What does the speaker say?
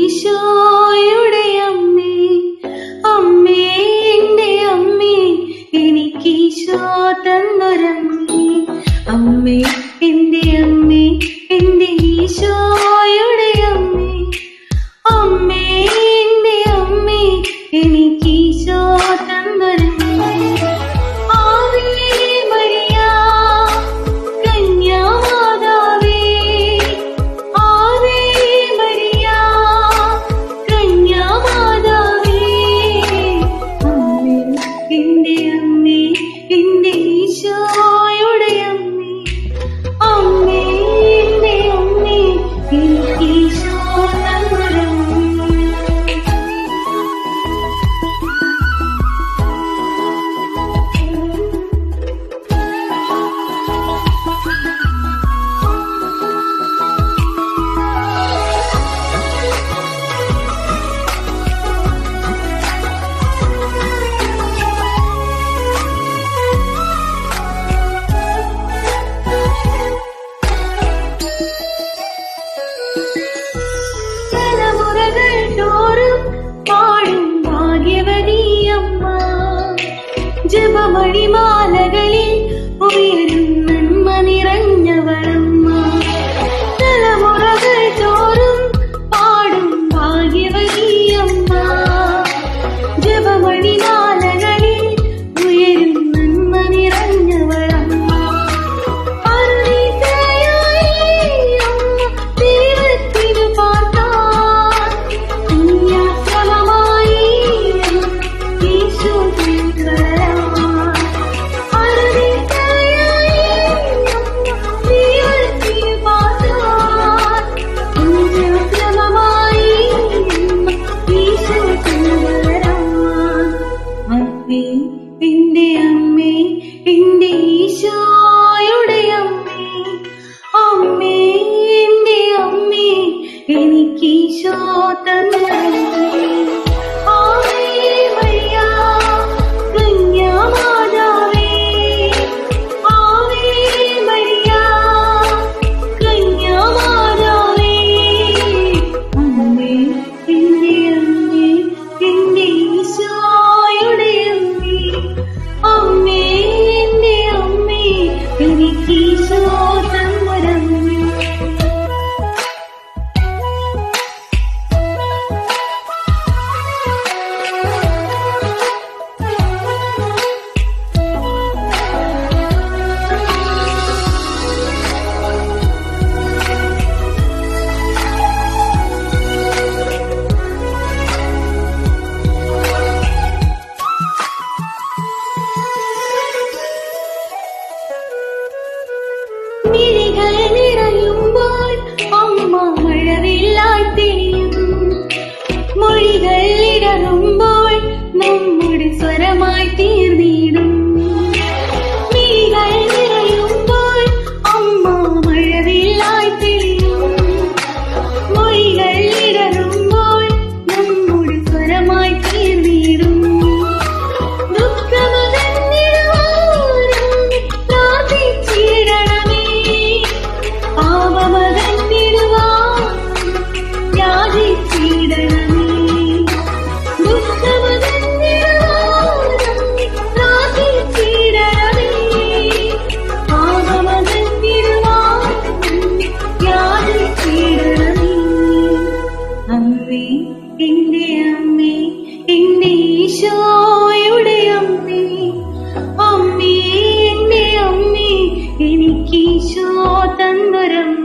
ഈശോയുടെ അമ്മേ, അമ്മേ എന്റെ അമ്മേ, എനിക്ക് ഈശോ തന്നൊരമ്മേ. അമ്മേ എന്റെ അമ്മേ, എന്റെ ഈശോയുടെ അമ്മേ, അമ്മേ എന്റെ അമ്മേ, എനിക്ക് ഈശോ തന്നൊരമ്മേ. ആവേ മരിയ കന്യാമാതാവേ, ആവേ മരിയ കന്യാമാതാവേ, അമ്മേ എന്റെ അമ്മേ, എന്റെ ഈശോയുടെ അമ്മേ, അമ്മേ എന്റെ അമ്മേ, എനിക്ക് ഈശോ തന്നൊരമ്മേ. തലമുറകൾ തോറും പാടും ഭാഗ്യവതിയമ്മ, ജപമണിമാലകളിൽ ഉയരും നന്മ നിറഞ്ഞവളമ്മ. തലമുറകൾ തോറും പാടും ഭാഗ്യവതിയമ്മ, ജപമണിമാലകളിൽ ഉയരും നന്മ നിറഞ്ഞവളമ്മ. എന്റെ അമ്മേ, എന്റെ ഈശോയുടെ അമ്മേ, അമ്മേ എന്റെ അമ്മേ, എനിക്ക് ഈശോ തന്നൊരമ്മേ. ആവേ മരിയ കന്യാമാതാവേ, ആവേ മരിയ കന്യാമാതാവേ, അമ്മേ എന്റെ അമ്മേ, എന്റെ ഈശോയുടെ അമ്മേ, അമ്മേ എന്റെ അമ്മേ, എനിക്ക് ഈശോ തന്നൊരമ്മേ. മിഴികൾ നിറയുമ്പോൾ അമ്മ മഴവില്ലായി തെളിയും, മൊഴികൾ ഇടറുമ്പോൾ നമ്മുടെ സ്വരമായി തീർന്നിടും. മിഴികൾ നിറയുമ്പോൾ അമ്മ മഴവില്ലായി തെളിയും, മൊഴികൾ ഇടറുമ്പോൾ നമ്മുടെ സ്വരമായി തീർന്നിടും. അമ്മേ എന്റെ അമ്മേ, എന്റെ ഈശോയുടെ അമ്മേ, അമ്മേ എന്റെ അമ്മേ, എനിക്ക് ഈശോ തന്നൊരമ്മേ.